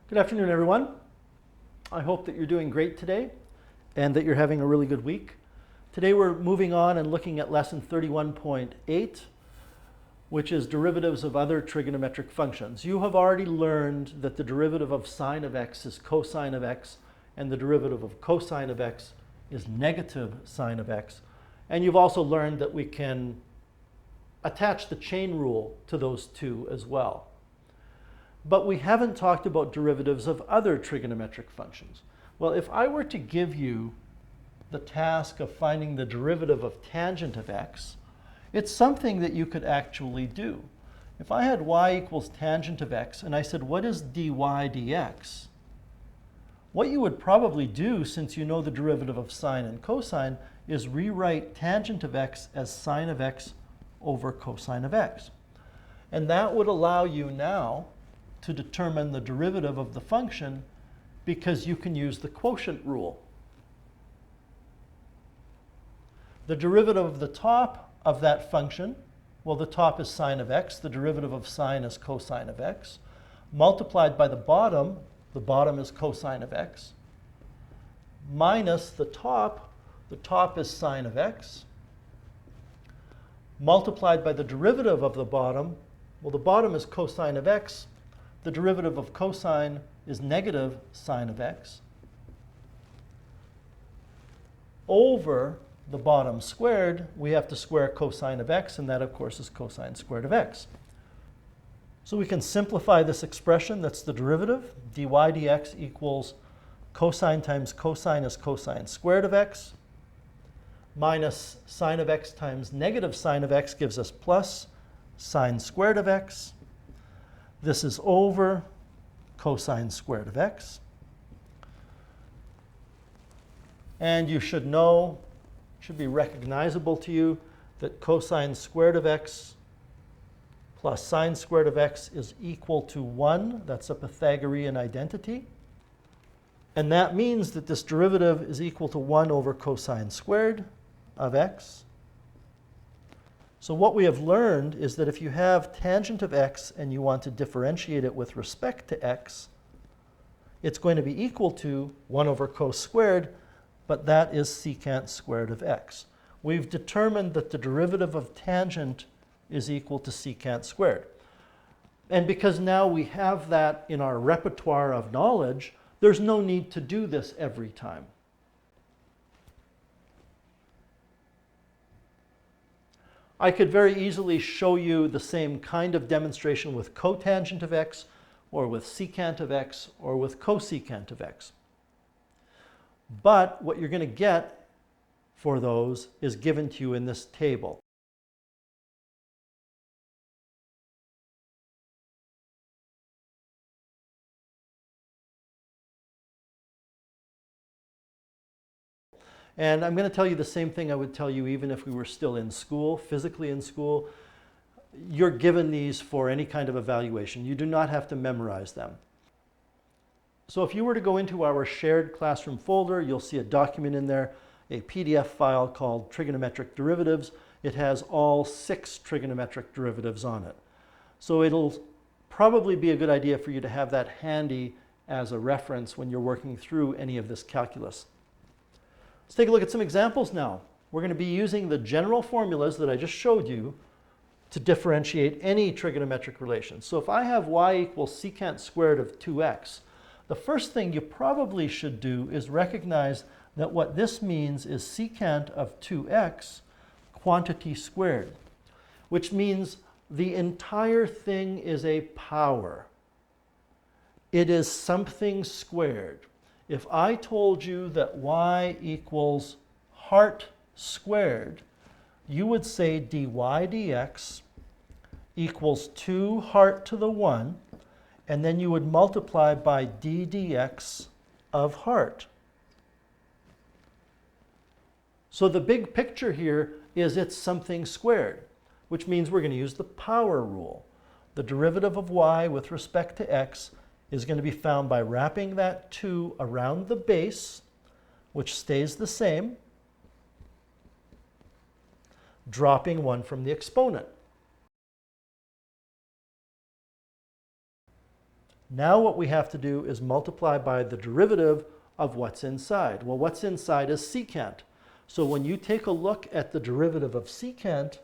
Good afternoon, everyone. I hope that you're doing great today and that you're having a really good week. Today we're moving on and looking at lesson 31.8, which is derivatives of other trigonometric functions. You have already learned that the derivative of sine of x is cosine of x, and the derivative of cosine of x is negative sine of x. And you've also learned that we can attach the chain rule to those two as well. But we haven't talked about derivatives of other trigonometric functions. Well, if I were to give you the task of finding the derivative of tangent of x, it's something that you could actually do. If I had y equals tangent of x and I said, what is dy dx? What you would probably do, since you know the derivative of sine and cosine, is rewrite tangent of x as sine of x over cosine of x. And that would allow you now to determine the derivative of the function because you can use the quotient rule. The derivative of the top of that function, well, the top is sine of x, the derivative of sine is cosine of x, multiplied by the bottom is cosine of x, minus the top is sine of x, multiplied by the derivative of the bottom, well, the bottom is cosine of x, the derivative of cosine is negative sine of x, over the bottom squared, we have to square cosine of x, and that, of course, is cosine squared of x. So we can simplify this expression, that's the derivative. dy dx equals cosine times cosine is cosine squared of x, minus sine of x times negative sine of x gives us plus sine squared of x. This is over cosine squared of x. And you should know, should be recognizable to you, that cosine squared of x plus sine squared of x is equal to 1. That's a Pythagorean identity. And that means that this derivative is equal to 1 over cosine squared of x. So what we have learned is that if you have tangent of x and you want to differentiate it with respect to x, it's going to be equal to 1 over cos squared, but that is secant squared of x. We've determined that the derivative of tangent is equal to secant squared. And because now we have that in our repertoire of knowledge, there's no need to do this every time. I could very easily show you the same kind of demonstration with cotangent of x, or with secant of x, or with cosecant of x. But what you're going to get for those is given to you in this table. And I'm going to tell you the same thing I would tell you even if we were still in school, physically in school. You're given these for any kind of evaluation. You do not have to memorize them. So if you were to go into our shared classroom folder, you'll see a document in there, a PDF file called Trigonometric Derivatives. It has all 6 trigonometric derivatives on it. So it'll probably be a good idea for you to have that handy as a reference when you're working through any of this calculus. Let's take a look at some examples now. We're going to be using the general formulas that I just showed you to differentiate any trigonometric relation. So if I have y equals secant squared of 2x, the first thing you probably should do is recognize that what this means is secant of 2x quantity squared, which means the entire thing is a power. It is something squared. If I told you that y equals heart squared, you would say dy dx equals 2 heart to the 1, and then you would multiply by d dx of heart. So the big picture here is it's something squared, which means we're going to use the power rule. The derivative of y with respect to x is going to be found by wrapping that 2 around the base, which stays the same, dropping 1 from the exponent. Now what we have to do is multiply by the derivative of what's inside. Well, what's inside is secant. So when you take a look at the derivative of secant,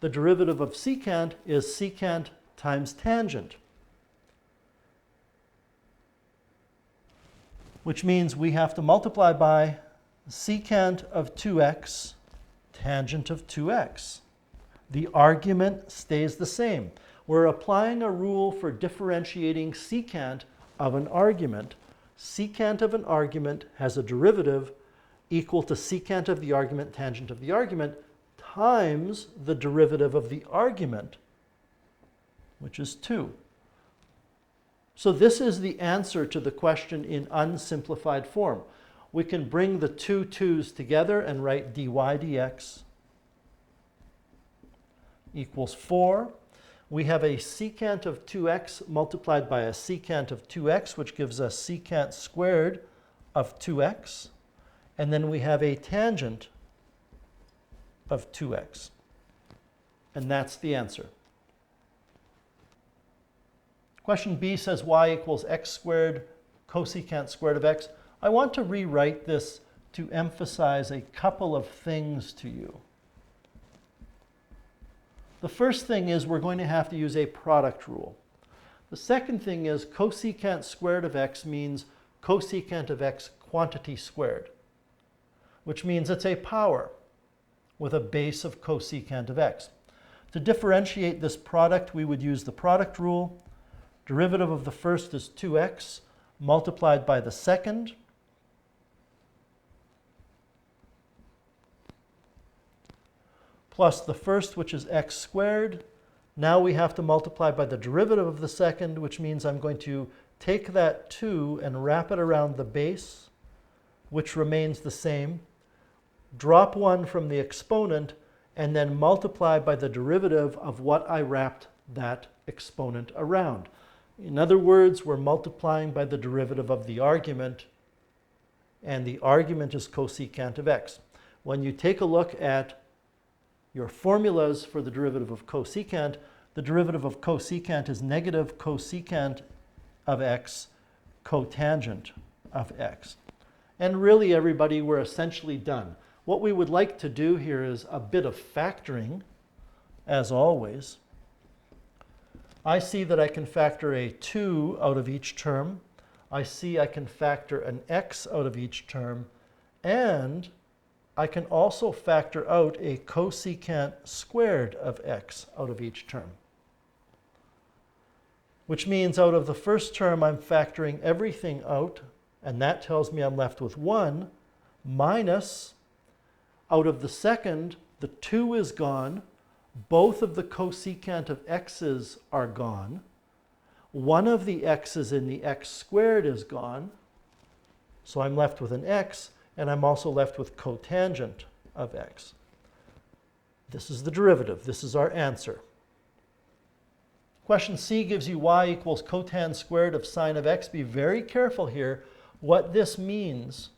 the derivative of secant is secant times tangent, which means we have to multiply by secant of 2x, tangent of 2x. The argument stays the same. We're applying a rule for differentiating secant of an argument. Secant of an argument has a derivative equal to secant of the argument, tangent of the argument, times the derivative of the argument, which is 2. So this is the answer to the question in unsimplified form. We can bring the two 2's together and write dy dx equals 4. We have a secant of 2x multiplied by a secant of 2x, which gives us secant squared of 2x. And then we have a tangent of 2x. And that's the answer. Question B says y equals x squared cosecant squared of x. I want to rewrite this to emphasize a couple of things to you. The first thing is we're going to have to use a product rule. The second thing is cosecant squared of x means cosecant of x quantity squared, which means it's a power with a base of cosecant of x. To differentiate this product, we would use the product rule. Derivative of the first is 2x multiplied by the second. Plus the first, which is x squared. Now we have to multiply by the derivative of the second, which means I'm going to take that 2 and wrap it around the base, which remains the same. Drop 1 from the exponent, and then multiply by the derivative of what I wrapped that exponent around. In other words, we're multiplying by the derivative of the argument, and the argument is cosecant of x. When you take a look at your formulas for the derivative of cosecant, the derivative of cosecant is negative cosecant of x cotangent of x. And really, everybody, we're essentially done. What we would like to do here is a bit of factoring, as always. I see that I can factor a 2 out of each term. I see I can factor an x out of each term. And I can also factor out a cosecant squared of x out of each term. Which means out of the first term, I'm factoring everything out. And that tells me I'm left with 1 minus, out of the second, the 2 is gone. Both of the cosecant of x's are gone. One of the x's in the x squared is gone. So I'm left with an x, and I'm also left with cotangent of x. This is the derivative. This is our answer. Question C gives you y equals cotan squared of sine of x. Be very careful here. What this means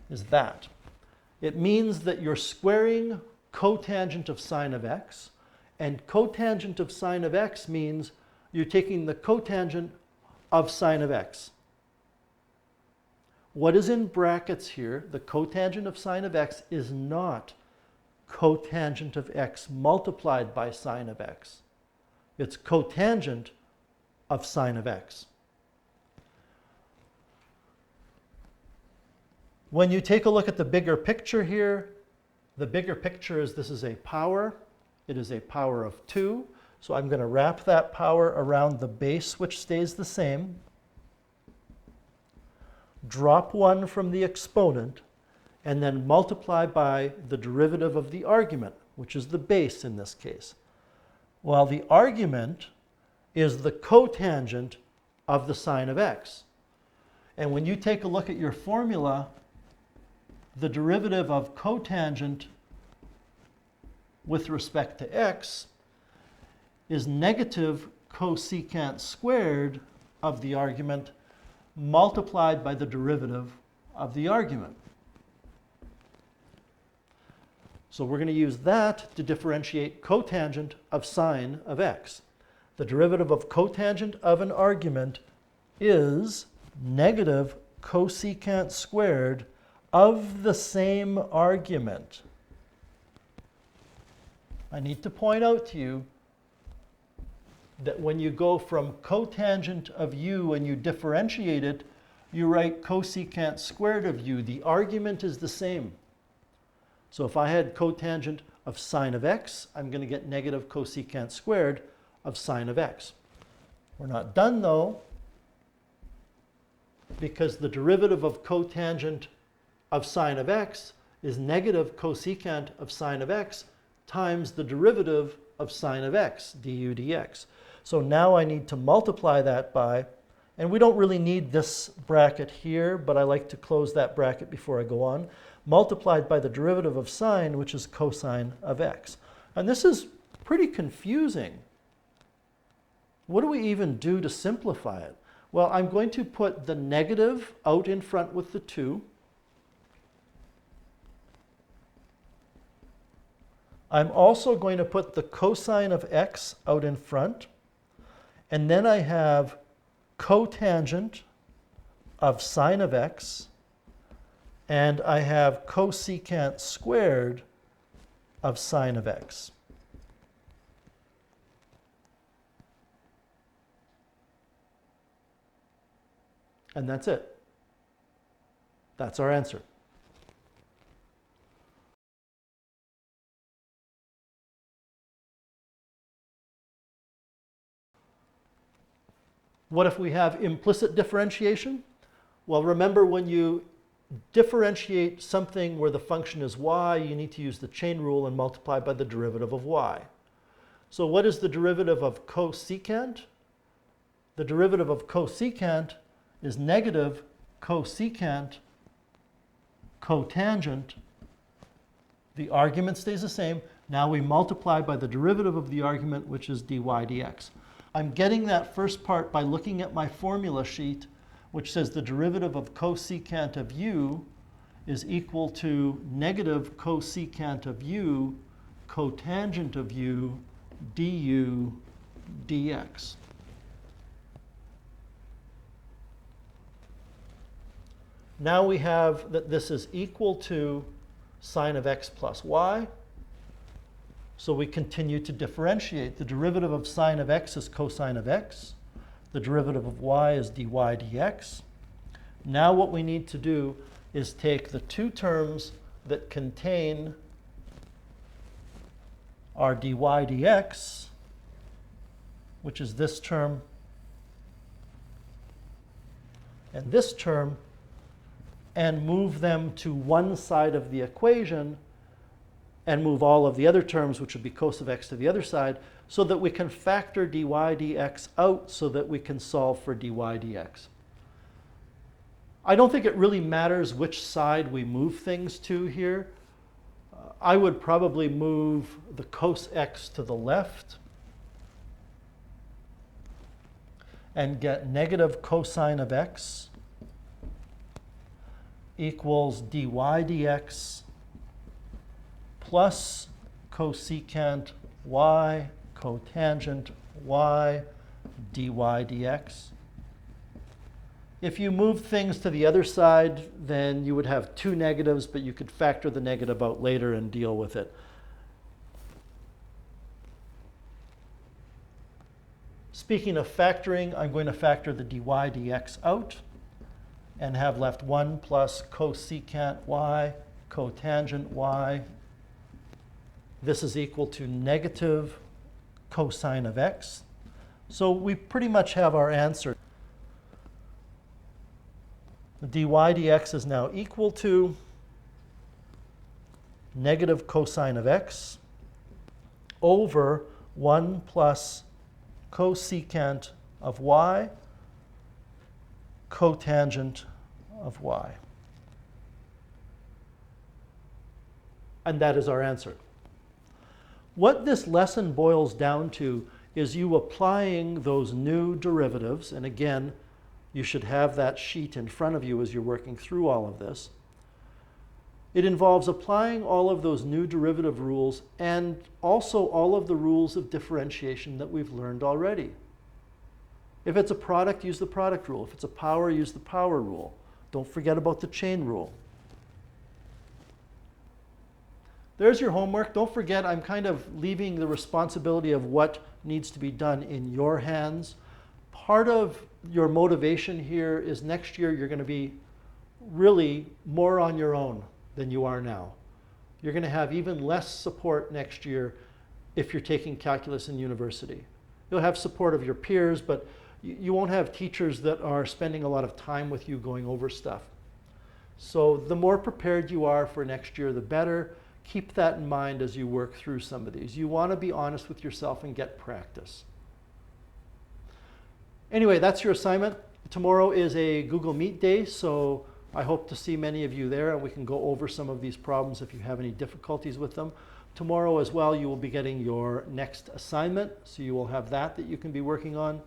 is that. It means that you're squaring cotangent of sine of x, and cotangent of sine of x means you're taking the cotangent of sine of x. What is in brackets here, the cotangent of sine of x, is not cotangent of x multiplied by sine of x. It's cotangent of sine of x. When you take a look at the bigger picture here, the bigger picture is this is a power. It is a power of 2. So I'm going to wrap that power around the base, which stays the same. Drop 1 from the exponent, and then multiply by the derivative of the argument, which is the base in this case. Well, the argument is the cotangent of the sine of x. And when you take a look at your formula, the derivative of cotangent with respect to x is negative cosecant squared of the argument multiplied by the derivative of the argument. So we're going to use that to differentiate cotangent of sine of x. The derivative of cotangent of an argument is negative cosecant squared of the same argument. I need to point out to you that when you go from cotangent of u and you differentiate it, you write cosecant squared of u. The argument is the same. So if I had cotangent of sine of x, I'm going to get negative cosecant squared of sine of x. We're not done though, because the derivative of cotangent of sine of x is negative cosecant of sine of x times the derivative of sine of x, du dx. So now I need to multiply that by, and we don't really need this bracket here, but I like to close that bracket before I go on, multiplied by the derivative of sine, which is cosine of x. And this is pretty confusing. What do we even do to simplify it? Well, I'm going to put the negative out in front with the 2. I'm also going to put the cosine of x out in front. And then I have cotangent of sine of x. And I have cosecant squared of sine of x. And that's it. That's our answer. What if we have implicit differentiation? Well, remember when you differentiate something where the function is y, you need to use the chain rule and multiply by the derivative of y. So what is the derivative of cosecant? The derivative of cosecant is negative cosecant cotangent. The argument stays the same. Now we multiply by the derivative of the argument, which is dy dx. I'm getting that first part by looking at my formula sheet, which says the derivative of cosecant of u is equal to negative cosecant of u cotangent of u du dx. Now we have that this is equal to sine of x plus y. So we continue to differentiate. The derivative of sine of x is cosine of x. The derivative of y is dy dx. Now what we need to do is take the two terms that contain our dy dx, which is this term and this term, and move them to one side of the equation and move all of the other terms, which would be cos of x, to the other side, so that we can factor dy dx out so that we can solve for dy dx. I don't think it really matters which side we move things to here. I would probably move the cos x to the left and get negative cosine of x equals dy dx plus cosecant y cotangent y dy dx. If you move things to the other side, then you would have two negatives, but you could factor the negative out later and deal with it. Speaking of factoring, I'm going to factor the dy dx out and have left 1 plus cosecant y cotangent y. This is equal to negative cosine of x. So we pretty much have our answer. The dy dx is now equal to negative cosine of x over 1 plus cosecant of y cotangent of y. And that is our answer. What this lesson boils down to is you applying those new derivatives, and again, you should have that sheet in front of you as you're working through all of this. It involves applying all of those new derivative rules and also all of the rules of differentiation that we've learned already. If it's a product, use the product rule. If it's a power, use the power rule. Don't forget about the chain rule. There's your homework. Don't forget, I'm kind of leaving the responsibility of what needs to be done in your hands. Part of your motivation here is next year you're going to be really more on your own than you are now. You're going to have even less support next year if you're taking calculus in university. You'll have support of your peers, but you won't have teachers that are spending a lot of time with you going over stuff. So the more prepared you are for next year, the better. Keep that in mind as you work through some of these. You want to be honest with yourself and get practice. Anyway, that's your assignment. Tomorrow is a Google Meet day, so I hope to see many of you there, and we can go over some of these problems if you have any difficulties with them. Tomorrow as well, you will be getting your next assignment, so you will have that you can be working on.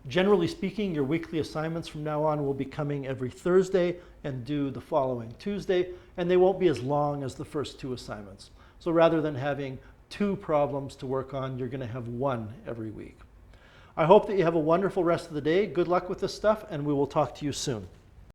Generally speaking, your weekly assignments from now on will be coming every Thursday and due the following Tuesday, and they won't be as long as the first two assignments. So rather than having 2 problems to work on, you're going to have 1 every week. I hope that you have a wonderful rest of the day. Good luck with this stuff, and we will talk to you soon.